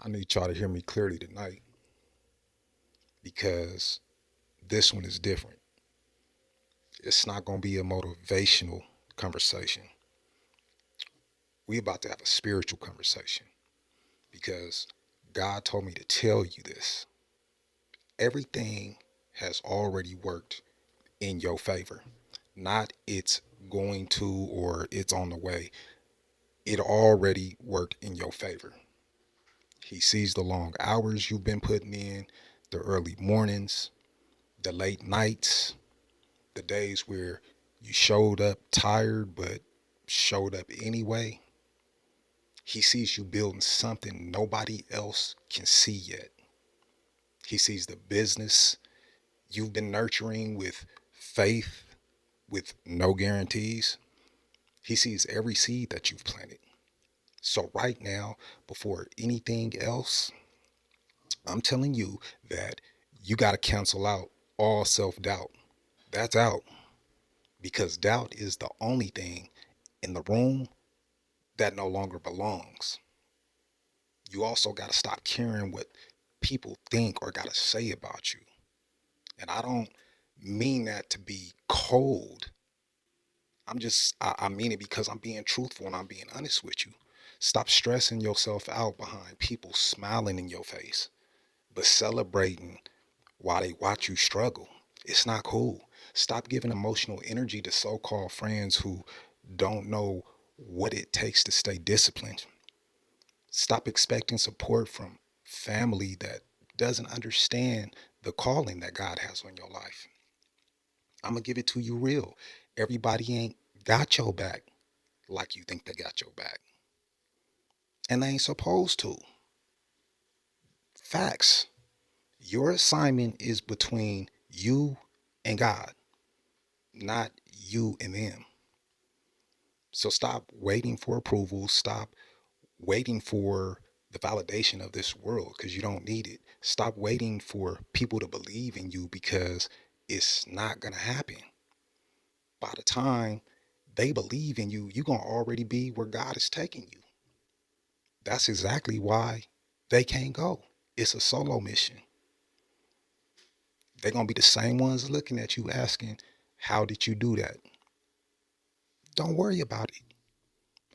I need y'all to hear me clearly tonight because this one is different. It's not going to be a motivational conversation. We about to have a spiritual conversation because God told me to tell you this. Everything has already worked in your favor. Not it's going to or it's on the way. It already worked in your favor. He sees the long hours you've been putting in, the early mornings, the late nights, the days where you showed up tired but showed up anyway. He sees you building something nobody else can see yet. He sees the business you've been nurturing with faith, with no guarantees. He sees every seed that you've planted. So, right now, before anything else, I'm telling you that you got to cancel out all self doubt. That's out because doubt is the only thing in the room that no longer belongs. You also got to stop caring what people think or got to say about you. And I don't mean that to be cold. I mean it because I'm being truthful and I'm being honest with you. Stop stressing yourself out behind people smiling in your face, but celebrating while they watch you struggle. It's not cool. Stop giving emotional energy to so called friends who don't know what it takes to stay disciplined. Stop expecting support from family that doesn't understand the calling that God has on your life. I'm going to give it to you real. Everybody ain't got your back like you think they got your back. And they ain't supposed to. Facts. Your assignment is between you and God, not you and them. So stop waiting for approval. Stop waiting for the validation of this world because you don't need it. Stop waiting for people to believe in you because it's not going to happen. By the time they believe in you, you're going to already be where God is taking you. That's exactly why they can't go. It's a solo mission. They're going to be the same ones looking at you asking, how did you do that? Don't worry about it.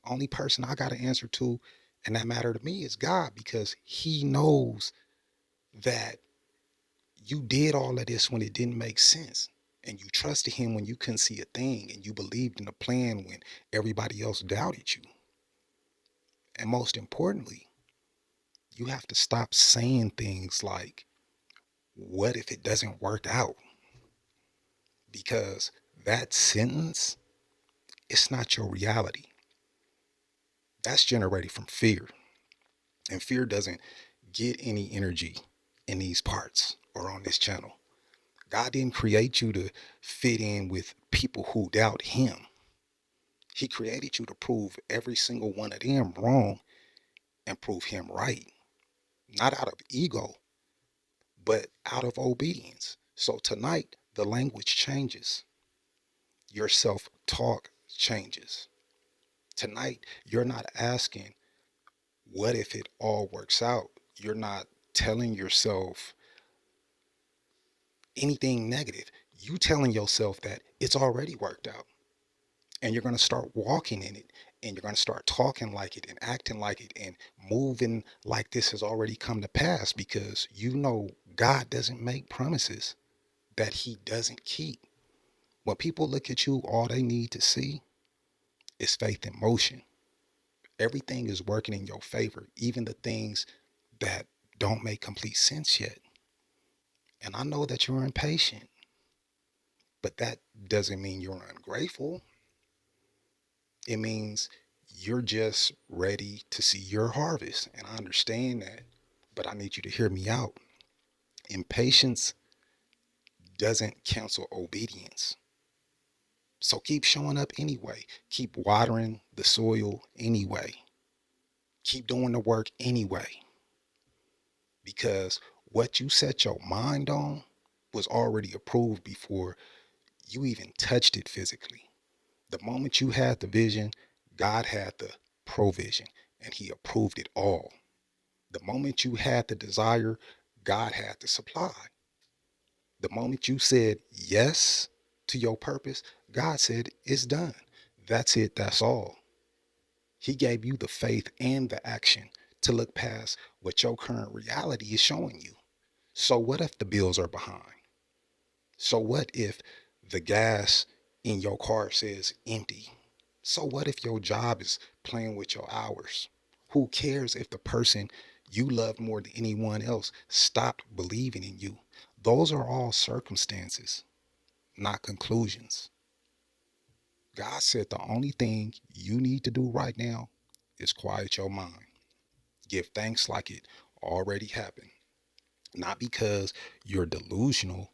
Only person I got to answer to, and that matter to me, is God because He knows that you did all of this when it didn't make sense. And you trusted Him when you couldn't see a thing, and you believed in the plan when everybody else doubted you. And most importantly, you have to stop saying things like, what if it doesn't work out? Because that sentence, it's not your reality. That's generated from fear. And fear doesn't get any energy in these parts or on this channel. God didn't create you to fit in with people who doubt Him. He created you to prove every single one of them wrong and prove Him right. Not out of ego, but out of obedience. So tonight, the language changes. Your self talk changes. Tonight, you're not asking, what if it all works out? You're not telling yourself anything negative. You telling yourself that it's already worked out. And you're going to start walking in it, and you're going to start talking like it and acting like it and moving like this has already come to pass because you know God doesn't make promises that He doesn't keep. When people look at you, all they need to see is faith in motion. Everything is working in your favor, even the things that don't make complete sense yet. And I know that you're impatient, but that doesn't mean you're ungrateful. It means you're just ready to see your harvest. And I understand that, but I need you to hear me out. Impatience doesn't cancel obedience. So keep showing up anyway. Keep watering the soil anyway. Keep doing the work anyway. Because what you set your mind on was already approved before you even touched it physically. The moment you had the vision, God had the provision and He approved it all. The moment you had the desire, God had the supply. The moment you said yes to your purpose, God said, it's done. That's it. That's all. He gave you the faith and the action to look past what your current reality is showing you. So what if the bills are behind? So what if the gas in your car says empty? So what if your job is playing with your hours? Who cares if the person you love more than anyone else stopped believing in you? Those are all circumstances, not conclusions. God said the only thing you need to do right now is quiet your mind. Give thanks like it already happened. Not because you're delusional,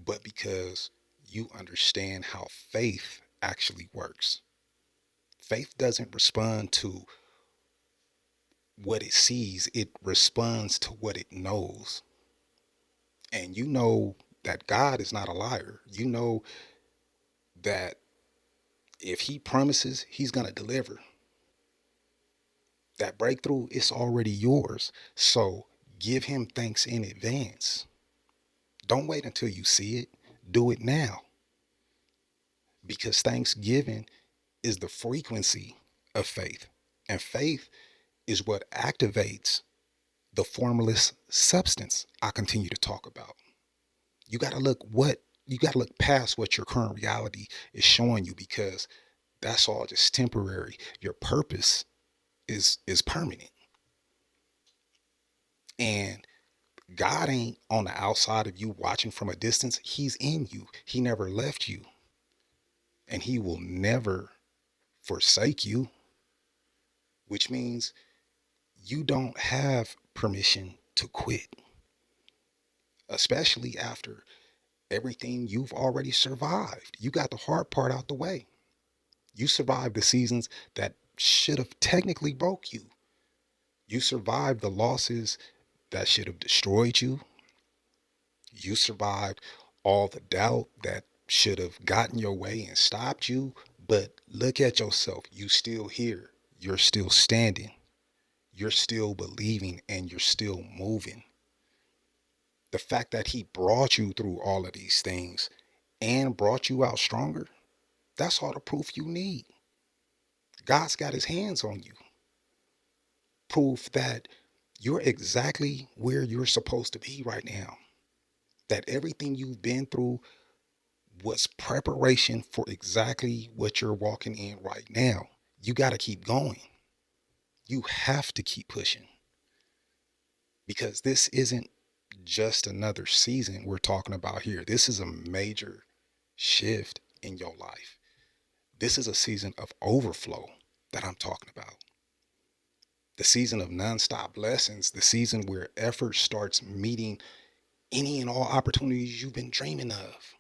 but because you understand how faith actually works. Faith doesn't respond to what it sees, it responds to what it knows. And you know that God is not a liar. You know that if he promises, he's going to deliver. That breakthrough is already yours. So give him thanks in advance. Don't wait until you see it. Do it now. Because thanksgiving is the frequency of faith. And faith is what activates the formless substance I continue to talk about. You got to look past what your current reality is showing you, because that's all just temporary. Your purpose is permanent. And God ain't on the outside of you watching from a distance. He's in you. He never left you. And he will never forsake you, which means you don't have permission to quit, especially after everything you've already survived. You got the hard part out the way. You survived the seasons that should have technically broke you. You survived the losses that should have destroyed you. You survived all the doubt that should have gotten your way and stopped you. But look at yourself. You still here. You're still standing. You're still believing, and you're still moving. The fact that he brought you through all of these things and brought you out stronger, that's all the proof you need. God's got his hands on you. Proof that you're exactly where you're supposed to be right now. That everything you've been through was preparation for exactly what you're walking in right now. You got to keep going. You have to keep pushing, because this isn't just another season we're talking about here. This is a major shift in your life. This is a season of overflow that I'm talking about. The season of nonstop blessings, the season where effort starts meeting any and all opportunities you've been dreaming of,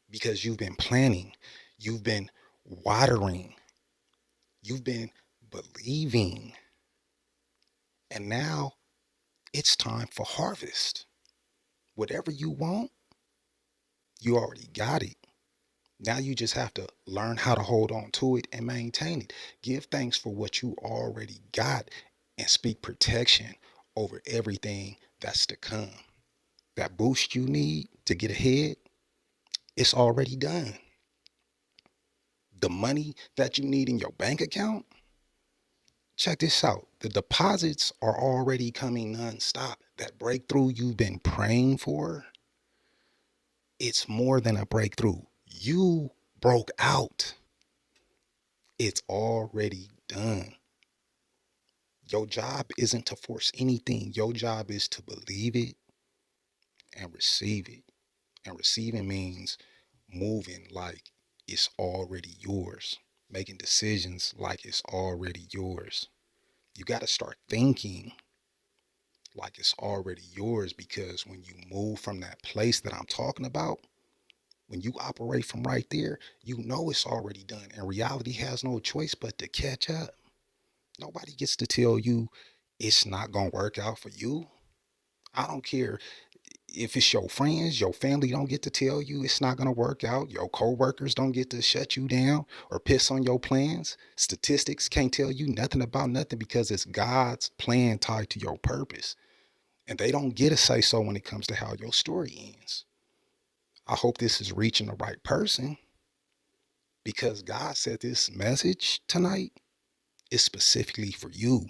because you've been planning, you've been watering, you've been believing, and now it's time for harvest. Whatever you want, you already got it. Now you just have to learn how to hold on to it and maintain it. Give thanks for what you already got and speak protection over everything that's to come. That boost you need to get ahead, it's already done. The money that you need in your bank account, check this out. The deposits are already coming nonstop. That breakthrough you've been praying for, it's more than a breakthrough. You broke out. It's already done. Your job isn't to force anything. Your job is to believe it and receive it. And receiving means moving like it's already yours, making decisions like it's already yours. You got to start thinking like it's already yours, because when you move from that place that I'm talking about, when you operate from right there, you know it's already done. And reality has no choice but to catch up. Nobody gets to tell you it's not going to work out for you. I don't care If it's your friends, your family don't get to tell you it's not going to work out. Your coworkers don't get to shut you down or piss on your plans. Statistics can't tell you nothing about nothing because it's God's plan tied to your purpose. And they don't get a say so when it comes to how your story ends. I hope this is reaching the right person because God said this message tonight is specifically for you.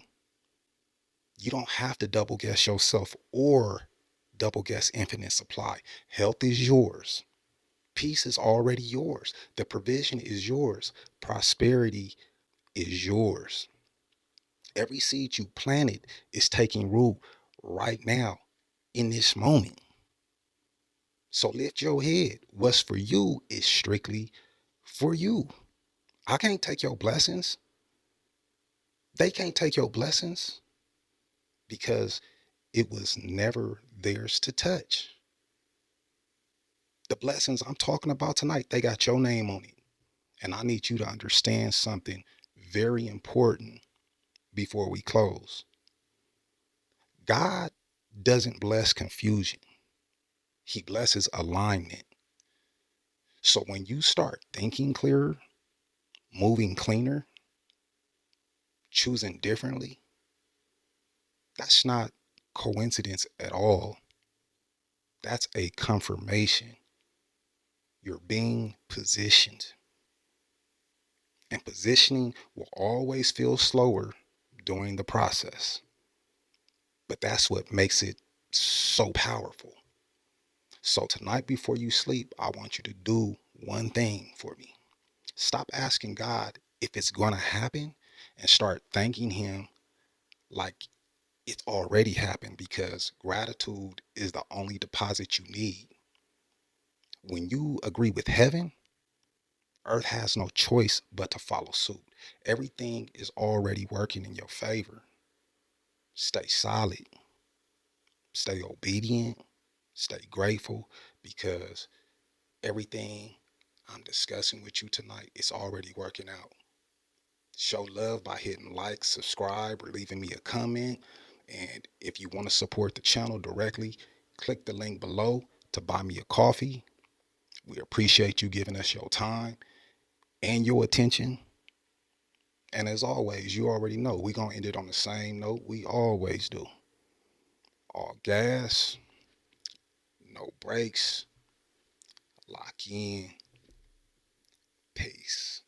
You don't have to double guess yourself or double guess infinite supply. Health is yours. Peace is already yours. The provision is yours. Prosperity is yours. Every seed you planted is taking root right now in this moment. So lift your head. What's for you is strictly for you. I can't take your blessings. They can't take your blessings because it was never theirs to touch. The blessings I'm talking about tonight, they got your name on it. And I need you to understand something very important before we close. God doesn't bless confusion. He blesses alignment. So when you start thinking clearer, moving cleaner, choosing differently, that's not coincidence at all. That's a confirmation. You're being positioned. And positioning will always feel slower during the process. But that's what makes it so powerful. So tonight before you sleep, I want you to do one thing for me. Stop asking God if it's going to happen and start thanking Him like it's already happened because gratitude is the only deposit you need. When you agree with heaven, earth has no choice but to follow suit. Everything is already working in your favor. Stay solid, stay obedient, stay grateful because everything I'm discussing with you tonight is already working out. Show love by hitting like, subscribe, or leaving me a comment. And if you want to support the channel directly, click the link below to buy me a coffee. We appreciate you giving us your time and your attention. And as always, you already know we're going to end it on the same note we always do. All gas, no brakes, lock in, peace.